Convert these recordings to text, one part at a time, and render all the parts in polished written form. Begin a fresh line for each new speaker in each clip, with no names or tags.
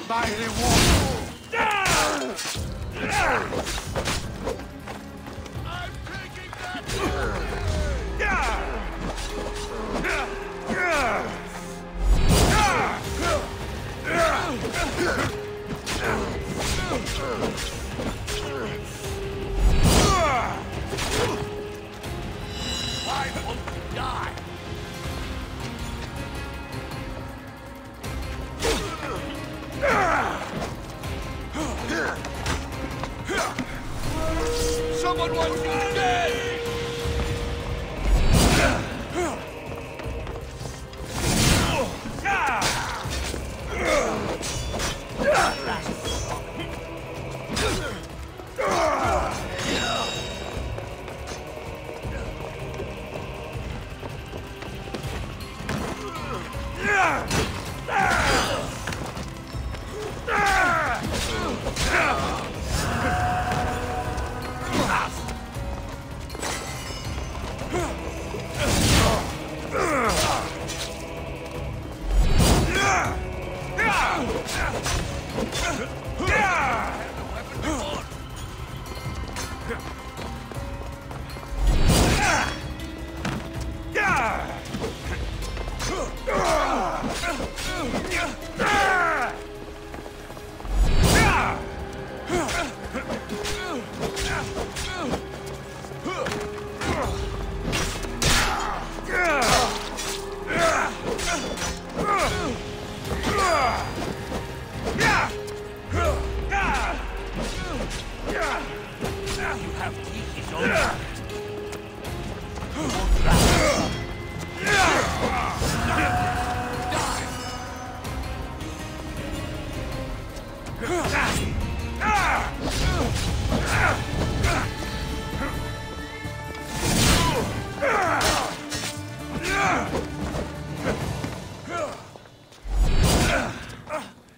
Mighty warrior! I'm taking Why won't you die? Someone wants me dead!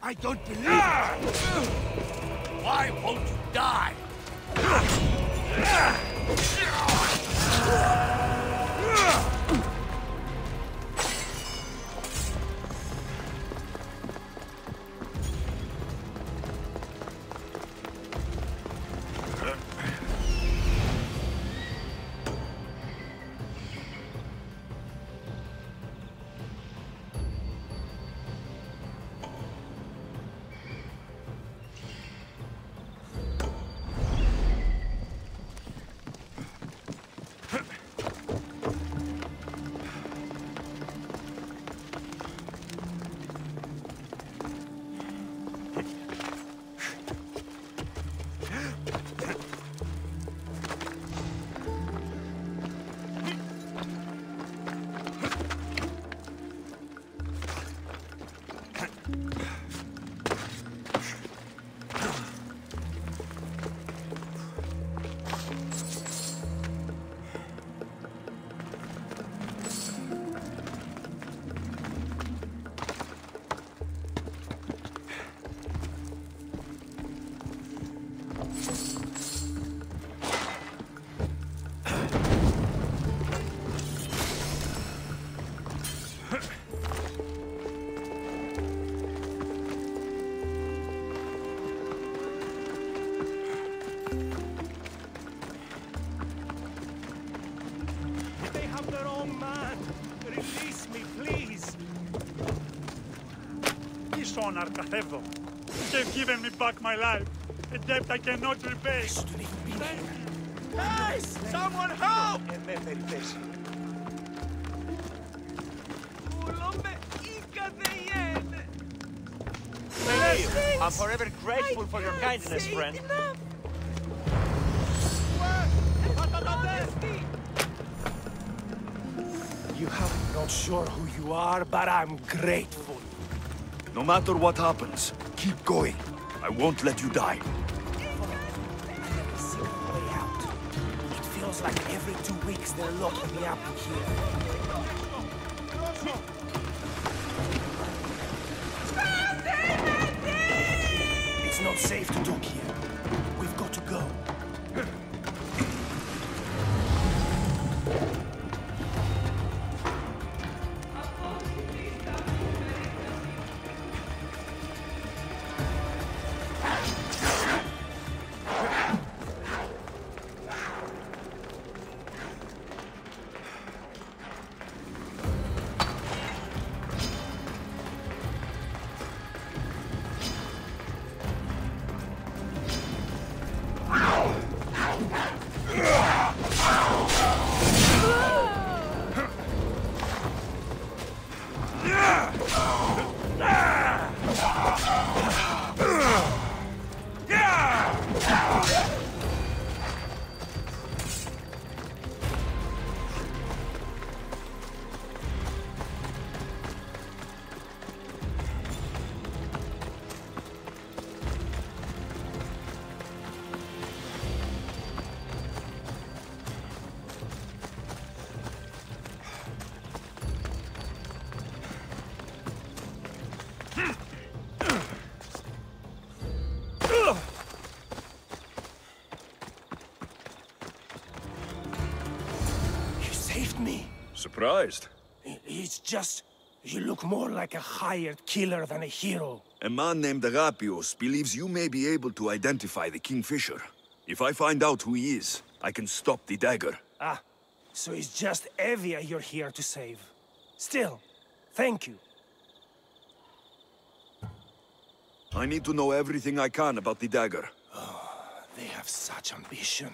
I don't believe it! Why won't you die?
Arcahevo. They've given me back my life, a debt I cannot repay.
Hey! Someone help!
I'm forever grateful for your kindness, friend.
I'm not sure who you are, but I'm grateful.
No matter what happens, keep going. I won't let you die.
Never see a way out. It feels like every 2 weeks they're locking me up here. It's not safe to dock here. We've got to go. trust me.
Surprised?
It's just... you look more like a hired killer than a hero.
A man named Agapios believes you may be able to identify the Kingfisher. If I find out who he is, I can stop the dagger.
Ah, so it's just Evia you're here to save. Still, thank you.
I need to know everything I can about the dagger.
They have such ambition.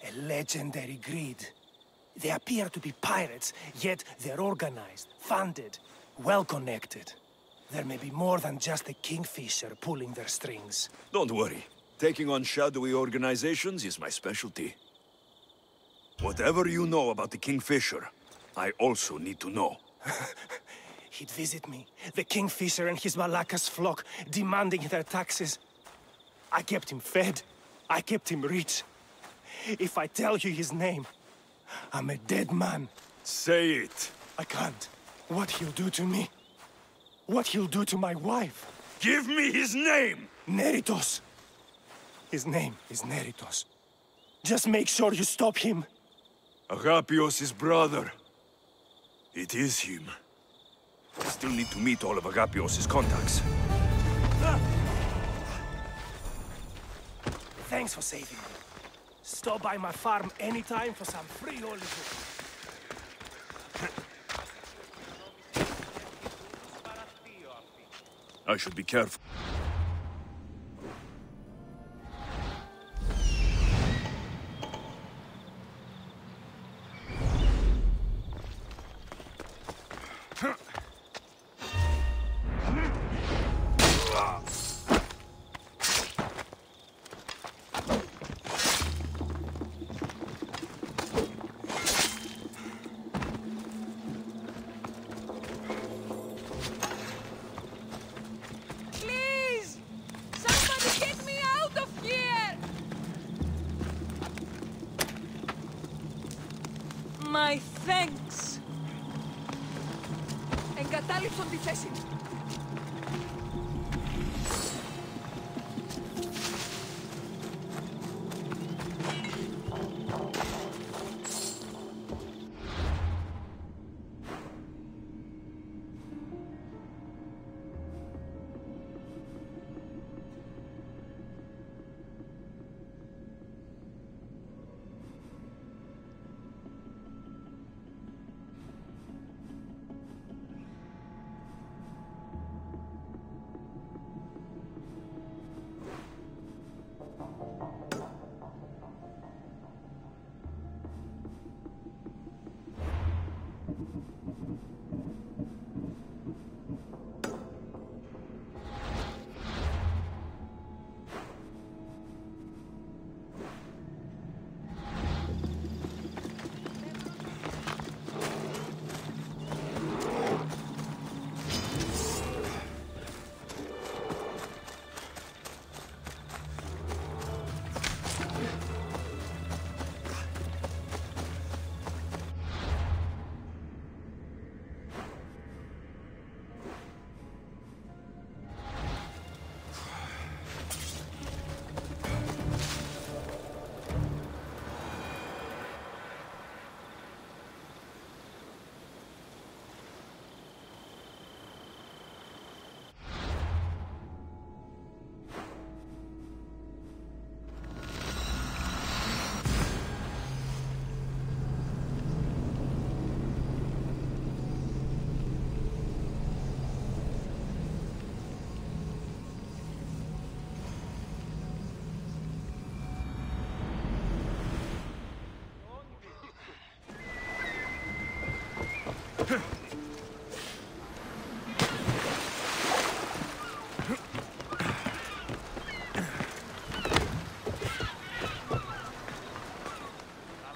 A legendary greed. They appear to be pirates, yet they're organized, funded, well-connected. There may be more than just a Kingfisher pulling their strings.
Don't worry. Taking on shadowy organizations is my specialty. Whatever you know about the Kingfisher, I also need to know.
He'd visit me, the Kingfisher and his Malacca's flock, demanding their taxes. I kept him fed. I kept him rich. If I tell you his name, I'm a dead man.
Say it.
I can't. What he'll do to me? What he'll do to my wife?
Give me his name!
Neritos. His name is Neritos. Just make sure you stop him.
Agapios' brother. It is him. I still need to meet all of Agapios' contacts.
Thanks for saving me. Stop by my farm anytime for some free olive oil.
I should be careful.
My thanks. Εγκατάλειψον τη θέση.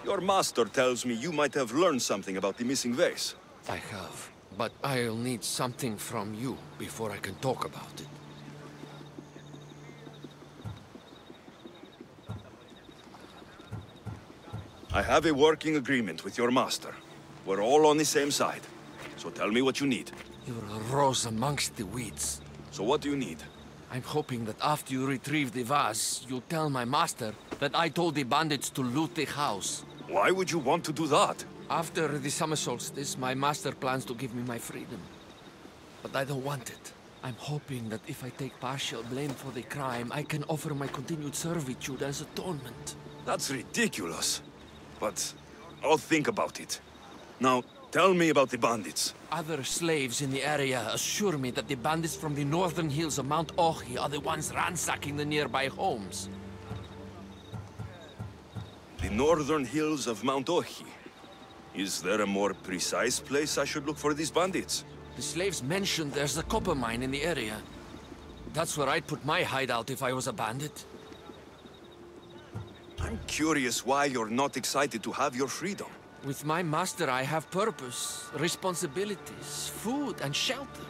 Your master tells me you might have learned something about the missing vase.
I have, but I'll need something from you before I can talk about it.
I have a working agreement with your master. We're all on the same side. So tell me what you need.
You're a rose amongst the weeds.
So what do you need?
I'm hoping that after you retrieve the vase, you'll tell my master that I told the bandits to loot the house.
Why would you want to do that?
After the summer solstice, my master plans to give me my freedom. But I don't want it. I'm hoping that if I take partial blame for the crime, I can offer my continued servitude as atonement.
That's ridiculous. But I'll think about it. Now, tell me about the bandits.
Other slaves in the area assure me that the bandits from the northern hills of Mount Ohi are the ones ransacking the nearby homes.
The northern hills of Mount Ohi. Is there a more precise place I should look for these bandits?
The slaves mentioned there's a copper mine in the area. That's where I'd put my hideout if I was a bandit.
I'm curious why you're not excited to have your freedom.
With my master, I have purpose, responsibilities, food, and shelter.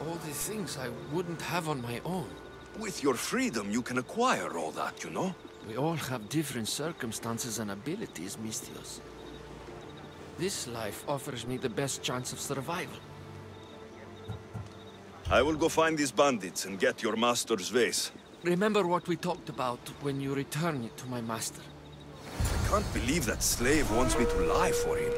All the things I wouldn't have on my own.
With your freedom, you can acquire all that, you know?
We all have different circumstances and abilities, Mistios. This life offers me the best chance of survival.
I will go find these bandits and get your master's vase.
Remember what we talked about when you return it to my master.
I can't believe that slave wants me to lie for him.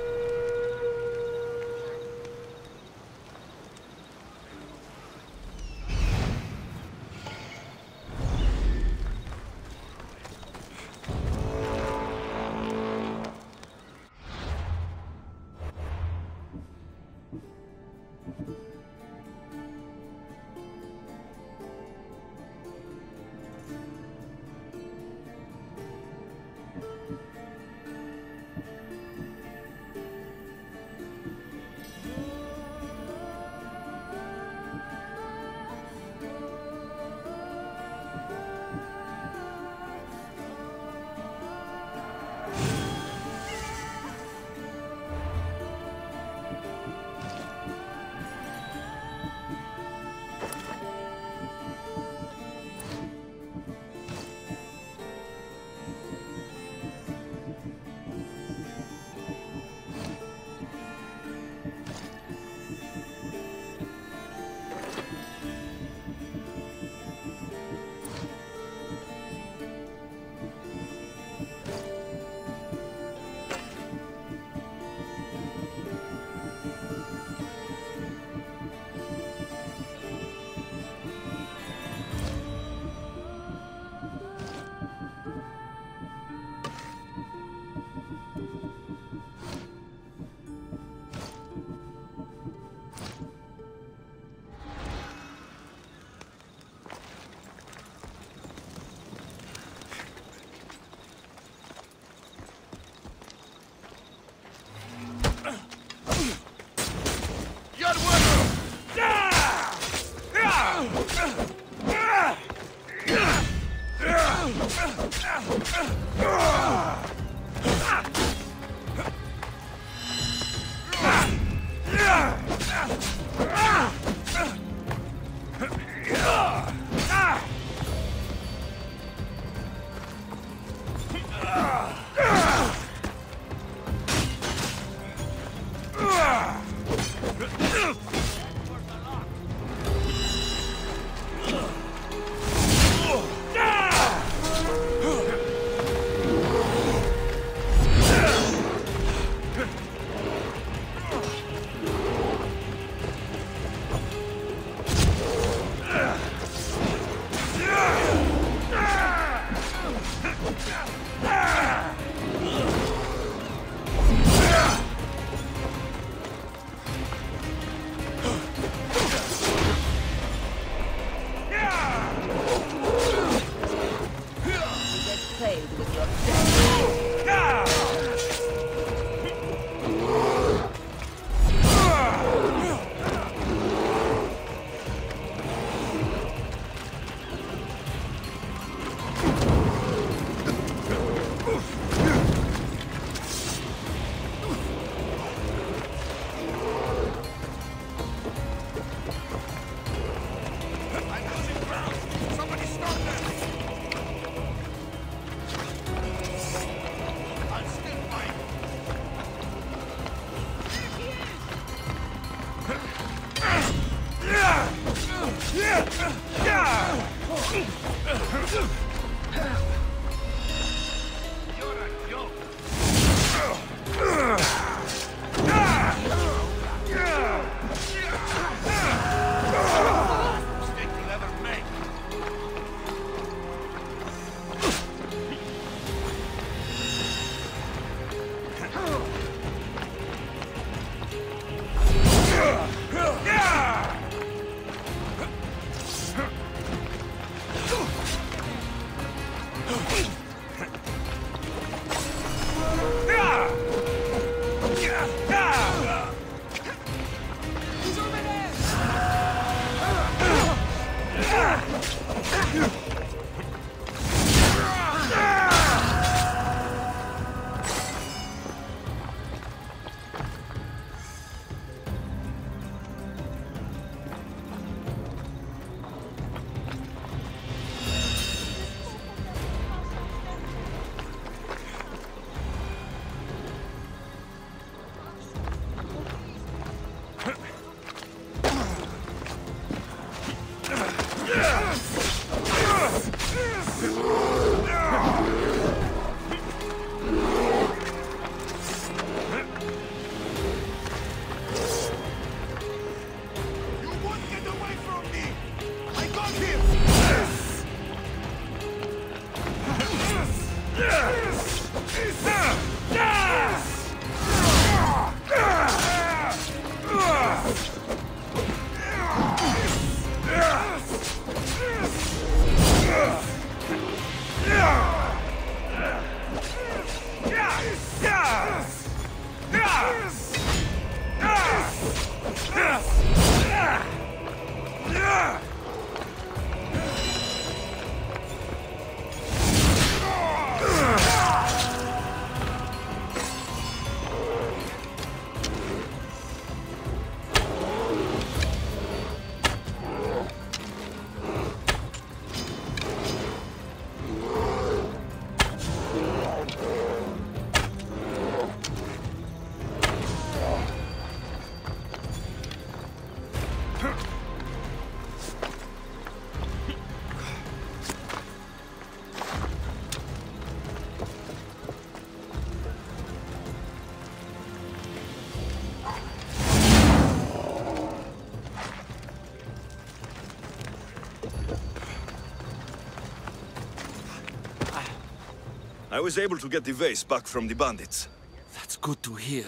was able to get the vase back from the bandits.
That's good to hear.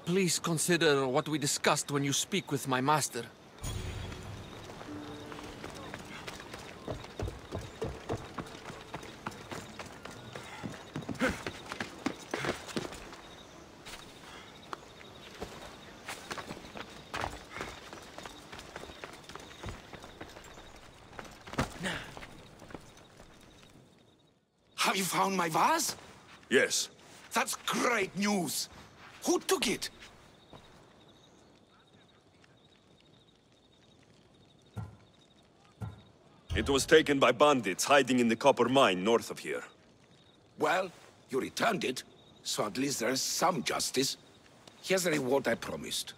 Please consider what we discussed when you speak with my master.
Have you found my vase?
Yes.
That's great news. Who took it?
It was taken by bandits hiding in the copper mine north of here.
Well, you returned it, so at least there's some justice. Here's the reward I promised.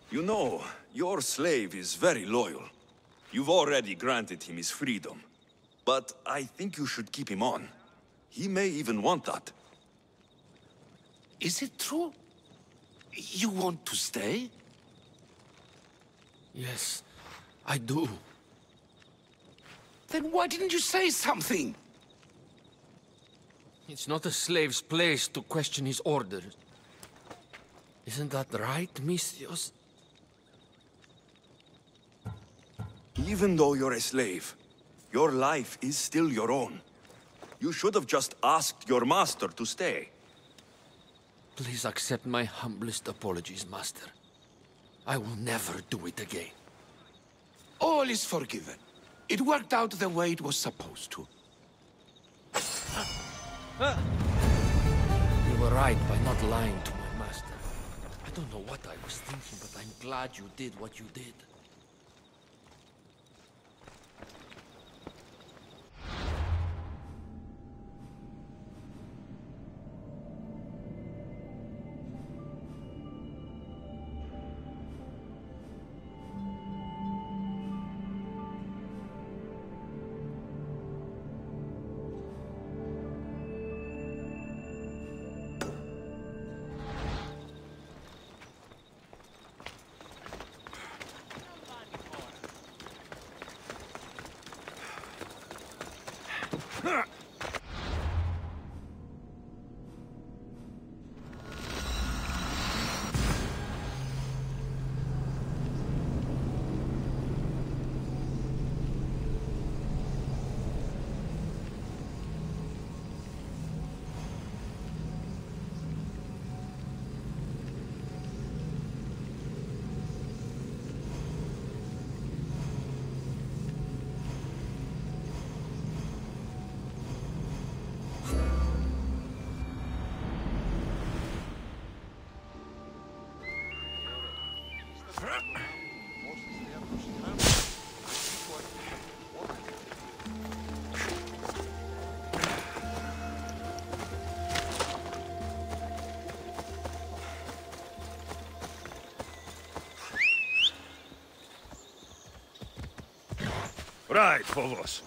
You know, your slave is very loyal. You've already granted him his freedom. But I think you should keep him on. He may even want that.
Is it true? You want to stay?
Yes, I do.
Then why didn't you say something?
It's not a slave's place to question his orders. Isn't that right, Misthios?
Even though you're a slave, your life is still your own. You should have just asked your master to stay.
Please accept my humblest apologies, Master. I will never do it again.
All is forgiven. It worked out the way it was supposed to.
You were right by not lying to my master. I don't know what I was thinking, but I'm glad you did what you did.
Right, Phobos.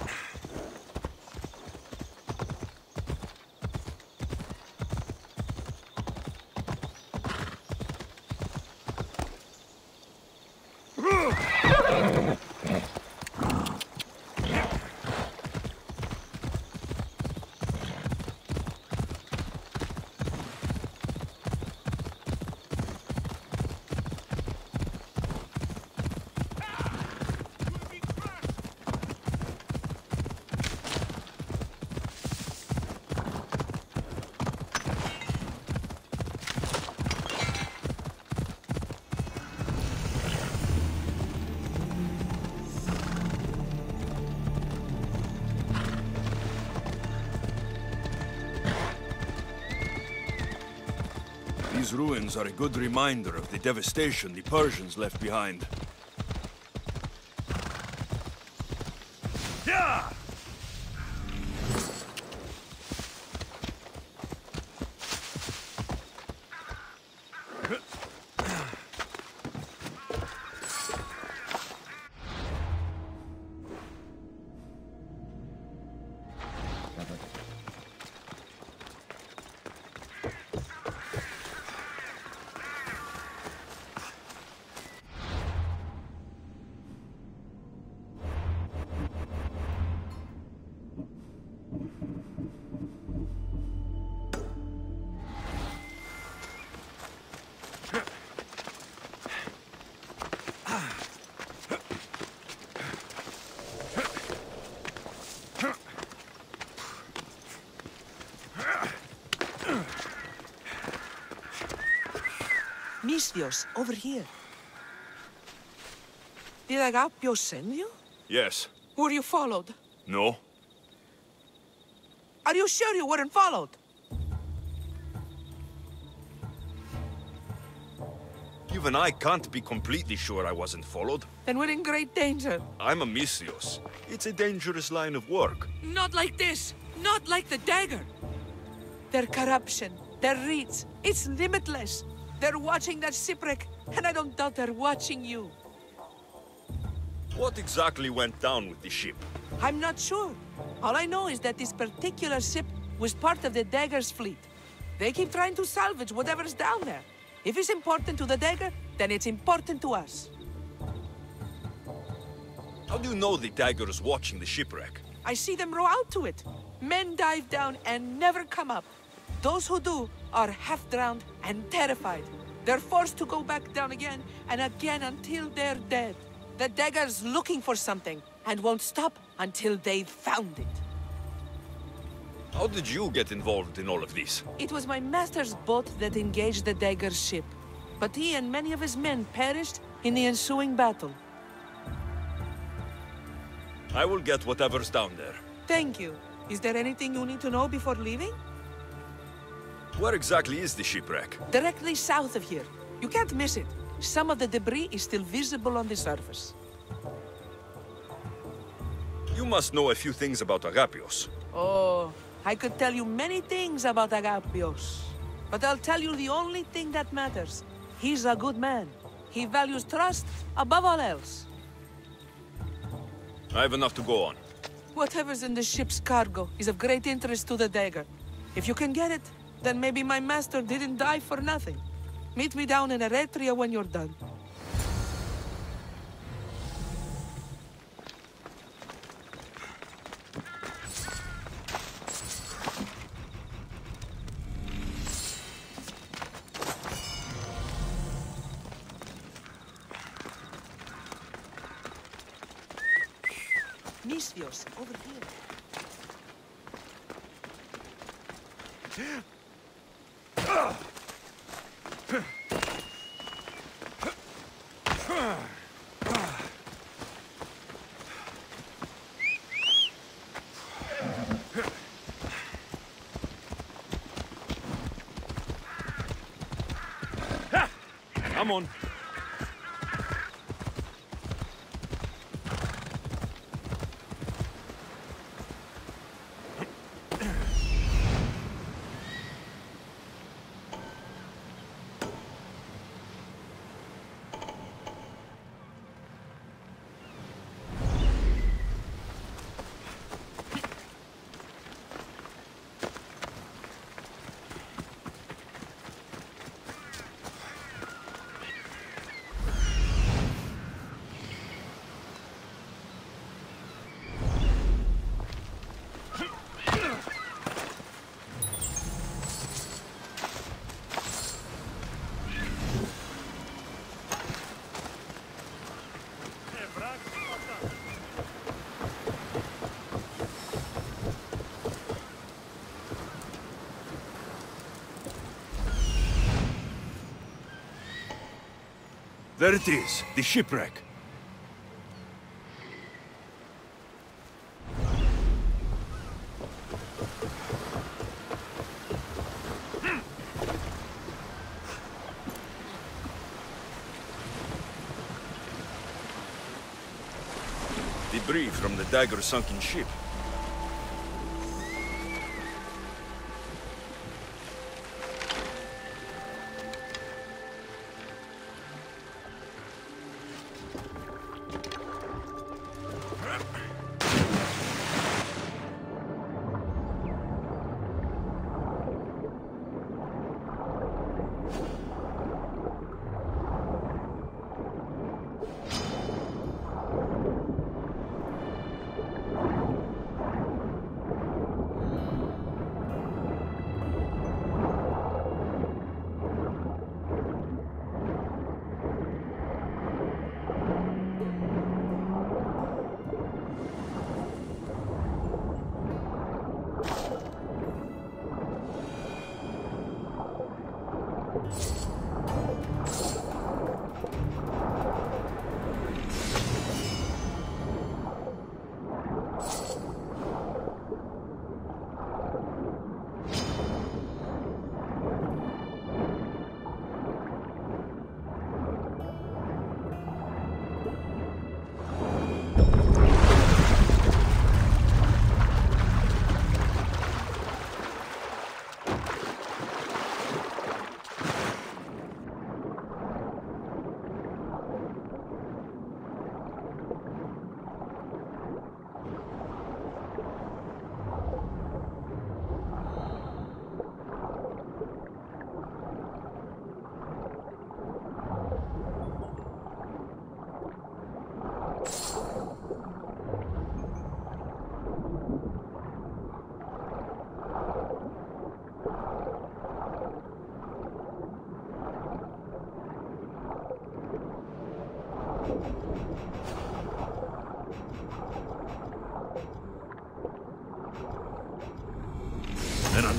These ruins are a good reminder of the devastation the Persians left behind. Yeah!
Misthios, over here. Did Agapios send you?
Yes.
Were you followed?
No?
Are you sure you weren't followed?
Even I can't be completely sure I wasn't followed.
Then we're in great danger.
I'm a Misthios. It's a dangerous line of work.
Not like this. Not like the dagger. Their corruption, their reach, it's limitless. They're watching that shipwreck, and I don't doubt they're watching you.
What exactly went down with the ship?
I'm not sure. All I know is that this particular ship was part of the dagger's fleet. They keep trying to salvage whatever's down there. If it's important to the dagger, then it's important to us.
How do you know the dagger is watching the shipwreck?
I see them row out to it. Men dive down and never come up. Those who do are half-drowned and terrified. They're forced to go back down again and again until they're dead. The dagger's looking for something and won't stop until they've found it.
How did you get involved in all of this?
It was my master's boat that engaged the dagger's ship, but he and many of his men perished in the ensuing battle.
I will get whatever's down there.
Thank you. Is there anything you need to know before leaving?
Where exactly is the shipwreck?
Directly south of here. You can't miss it. Some of the debris is still visible on the surface.
You must know a few things about Agapios.
Oh, I could tell you many things about Agapios. But I'll tell you the only thing that matters. He's a good man. He values trust above all else.
I have enough to go on.
Whatever's in the ship's cargo is of great interest to the dagger. If you can get it, then maybe my master didn't die for nothing. Meet me down in Eretria when you're done. Misthios, over here.
Come on. There it is, the shipwreck. Debris from the dagger's sunken ship.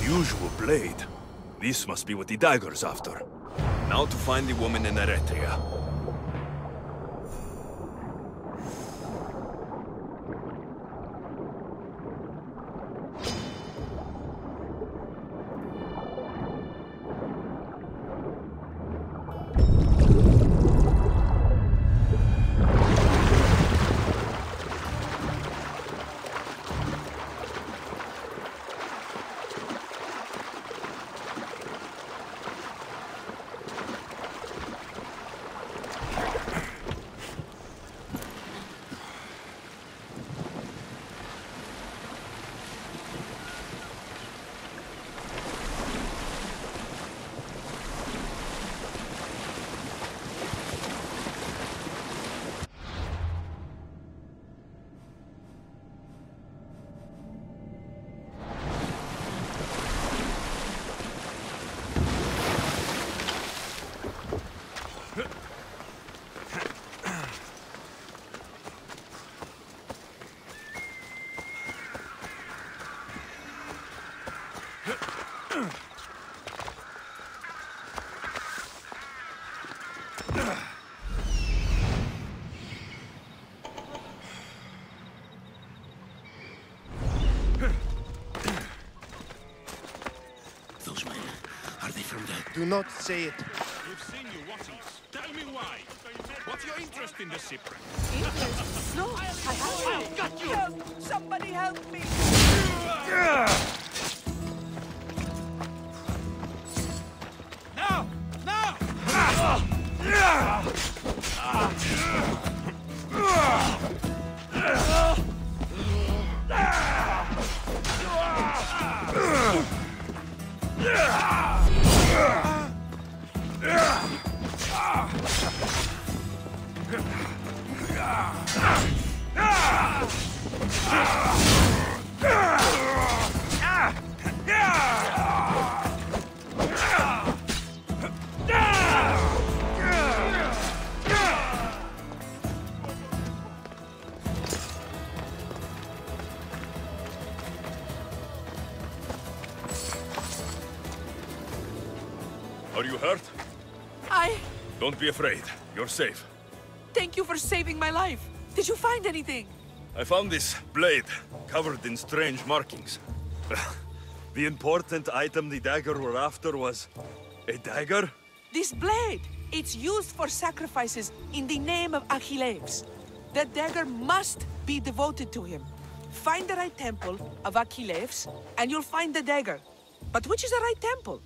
unusual blade. This must be what the dagger's after. Now to find the woman in Eretria.
Do not say it.
We've seen you watching us. Tell me why. What's your interest in the shipwreck?
Interest? No, I haven't.
I've got you!
Help! Somebody help me!
Now! Now!
Are you hurt? Don't be afraid. You're safe.
Thank you for saving my life. Did you find anything?
I found this blade, covered in strange markings. The important item the dagger were after was... a dagger?
This blade, it's used for sacrifices in the name of Achilles. The dagger must be devoted to him. Find the right temple of Achilles, and you'll find the dagger. But which is the right temple?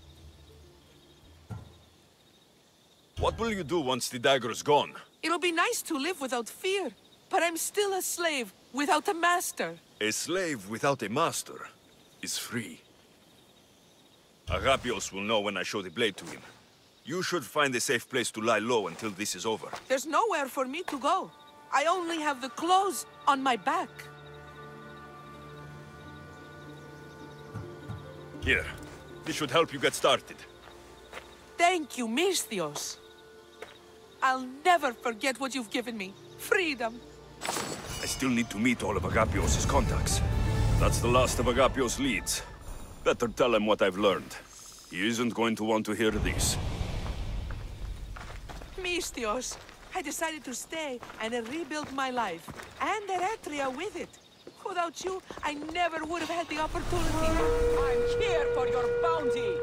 What will you do once the dagger's gone?
It'll be nice to live without fear, but I'm still a slave without a master.
A slave without a master is free. Agapios will know when I show the blade to him. You should find a safe place to lie low until this is over.
There's nowhere for me to go. I only have the clothes on my back.
Here, this should help you get started.
Thank you, Misthios. I'll never forget what you've given me. Freedom.
I still need to meet all of Agapios' contacts. That's the last of Agapios' leads. Better tell him what I've learned. He isn't going to want to hear this.
Misthios, I decided to stay and rebuild my life, and Eretria with it. Without you, I never would have had the opportunity.
I'm here for your bounty!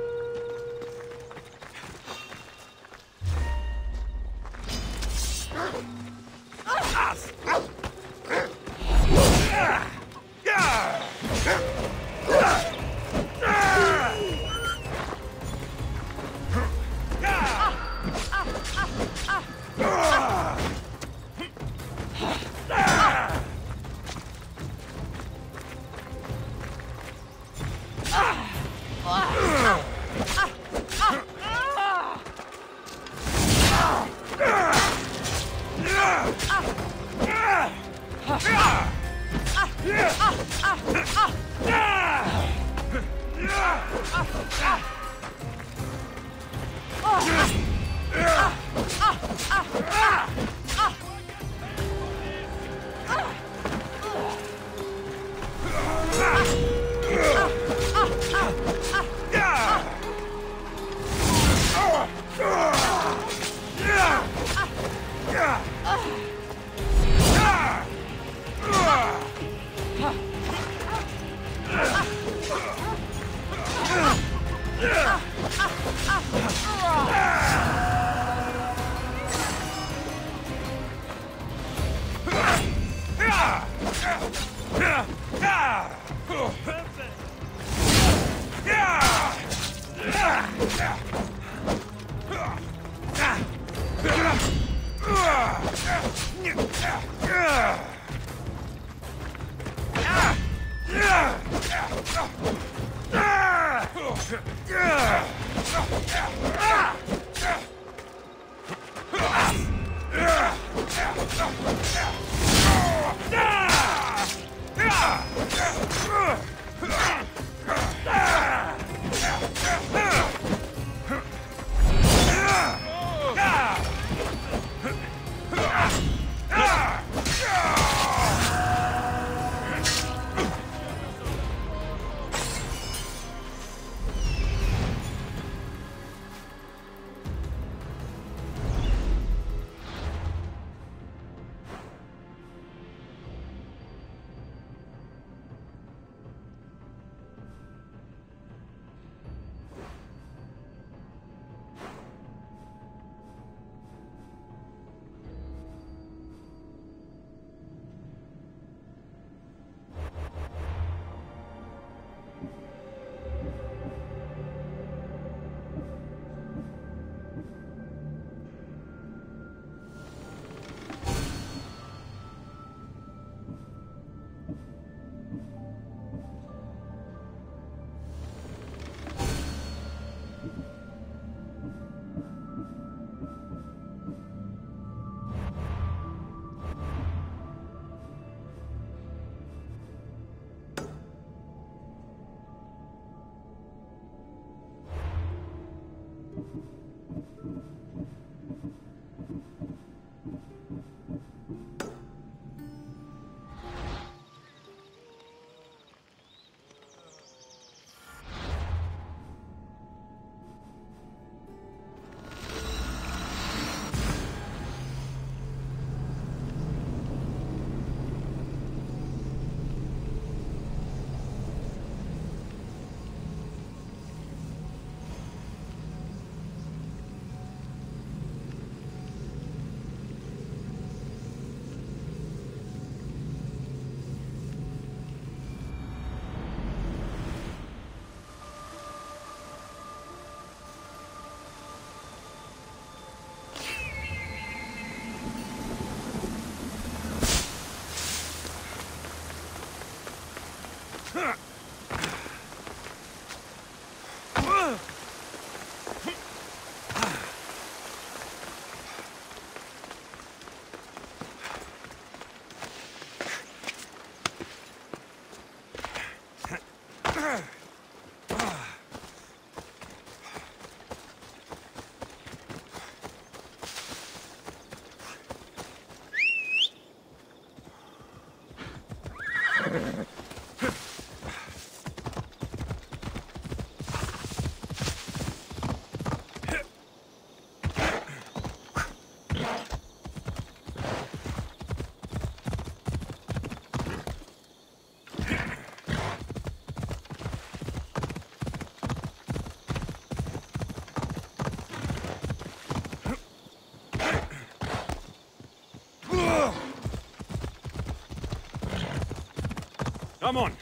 Come on.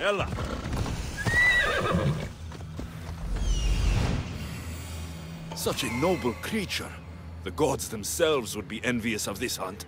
Ella.
Such a noble creature. The gods themselves would be envious of this hunt.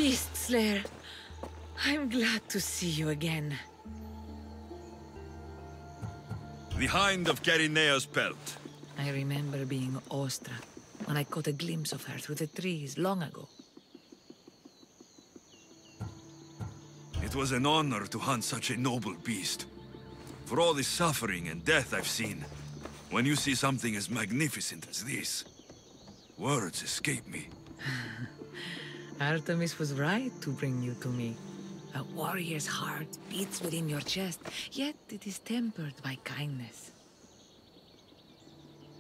Beast Slayer. I'm glad to see you again.
The Hind of Kerynaia's pelt.
I remember being awestruck when I caught a glimpse of her through the trees long ago.
It was an honor to hunt such a noble beast. For all the suffering and death I've seen, when you see something as magnificent as this, words escape me.
Artemis was right to bring you to me. A warrior's heart beats within your chest, yet it is tempered by kindness.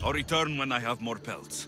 I'll return when I have more pelts.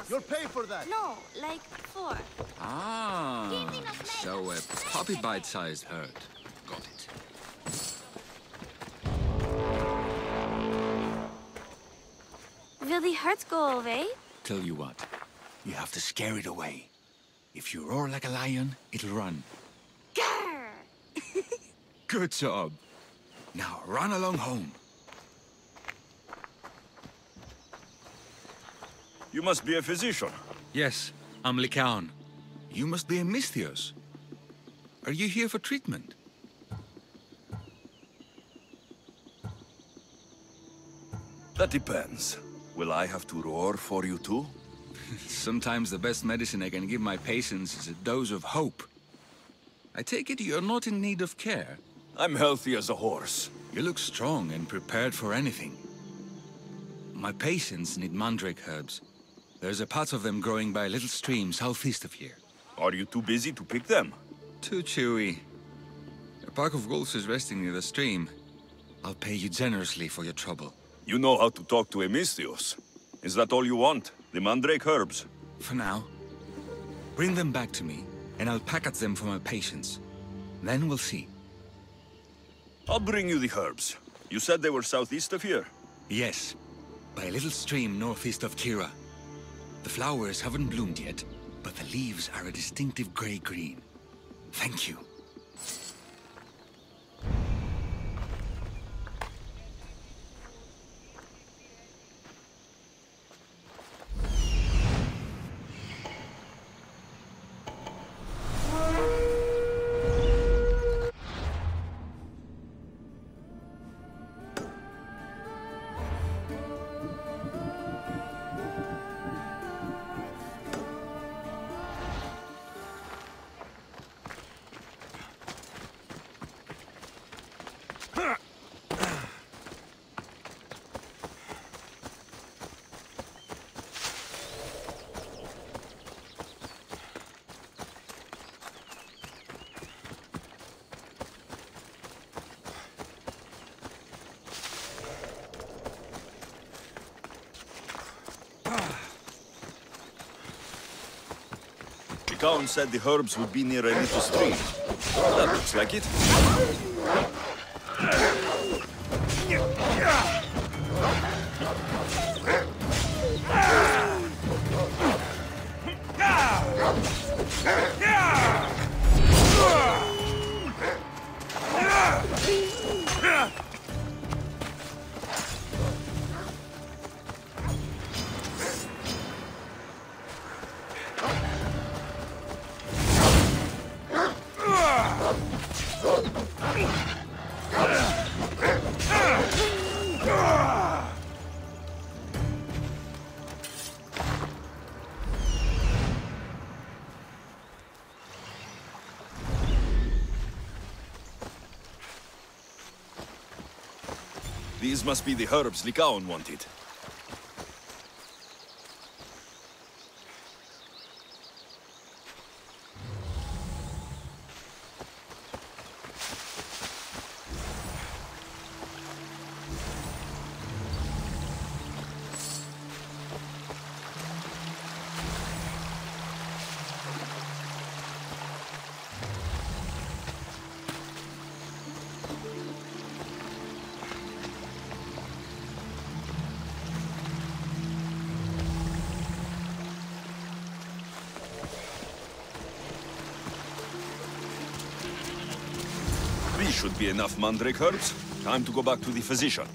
You'll pay for that.
No, like 4.
Ah, so a puppy bite-sized herd. Got it.
Will the hurt go away?
Tell you what, you have to scare it away. If you roar like a lion, it'll run.
Grr!
Good job. Now run along home.
You must be a physician.
Yes, I'm Lycaon. You must be a Misthios. Are you here for treatment?
That depends. Will I have to roar for you too?
Sometimes the best medicine I can give my patients is a dose of hope. I take it you're not in need of care?
I'm healthy as a horse.
You look strong and prepared for anything. My patients need mandrake herbs. There's a patch of them growing by a little stream southeast of here.
Are you too busy to pick them?
Too chewy. A pack of wolves is resting near the stream. I'll pay you generously for your trouble.
You know how to talk to a Misthios. Is that all you want? The mandrake herbs?
For now. Bring them back to me, and I'll package them for my patients. Then we'll see.
I'll bring you the herbs. You said they were southeast of here?
Yes. By a little stream northeast of Kira. The flowers haven't bloomed yet, but the leaves are a distinctive gray-green. Thank you.
Count said the herbs would be near a little stream. That looks like it. These must be the herbs Lycaon wanted. Should be enough mandrake herbs. Time to go back to the physician.